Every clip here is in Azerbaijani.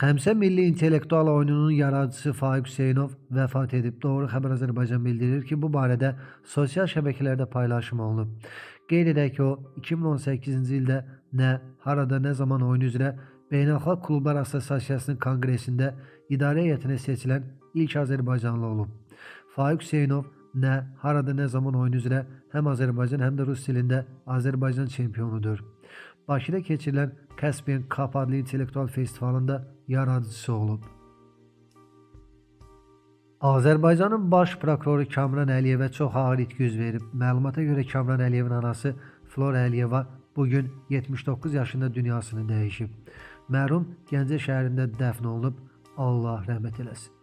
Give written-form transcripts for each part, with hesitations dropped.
Xəmsə Milli İntellektual oyununun yaradıcısı Faiq Hüseynov vəfat edib. Doğru Xəbər Azərbaycan bildirir ki, bu barədə sosial şəbəkələrdə paylaşım olunub. Qeyd edək ki, o 2018-ci ildə nə, harada, nə zaman oyunu üzrə Beynəlxalq Klublar Assosiasiyasının konqresində idarə heyətinə seçilən ilk Azərbaycanlı olub. Faiq Hüseynov nə, harada, nə zaman oyunu üzrə həm Azərbaycan, həm də rus dilində Azərbaycan çempionudur. Bakıda keçirilən Caspian Cup adlı intellektual festivalında yaradıcısı olub. Azərbaycanın baş prokuroru Kamran Əliyevə çox ağır itki üz verib. Məlumata görə Kamran Əliyevin anası Flora Əliyeva bugün 79 yaşında dünyasını dəyişib. Mərhum Gəncə şəhərində dəfn olunub. Allah rəhmət eləsin.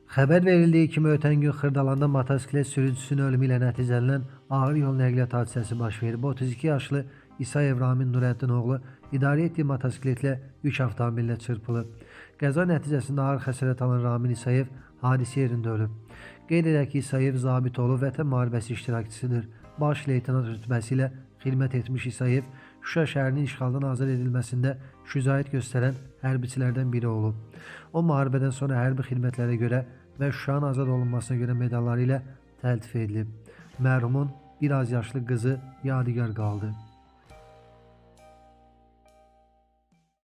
Xəbər verildiyi kimi ötən gün Xırdalanda motosiklet sürücüsünün ölümü ilə nəticələnən ağır yol nəqliyyat hadisəsi baş verib. 32 yaşlı İsayev Ramin Nurəddin oğlu idarə etdiyi motosikletlə yük avtomobilinə çırpılıb. Qəza nəticəsində ağır xəsarət alan Ramin İsayev hadisə yerində ölüb. Qeyd edək ki, İsayev zabit olub, Vətən müharibəsi iştirakçısıdır. Baş leytenant rütbəsi ilə xidmət etmiş İsayev Şuşa şəhərinin işğaldan azad edilməsində şücaət göstərən hərbiçilərdən biri olub. O, müharibədən sonra hərbi xidmətlərə görə və Şuşanın azad olunmasına görə medalları ilə təltif edilib. Mərhumun bir az yaşlı qızı yadigar qaldı.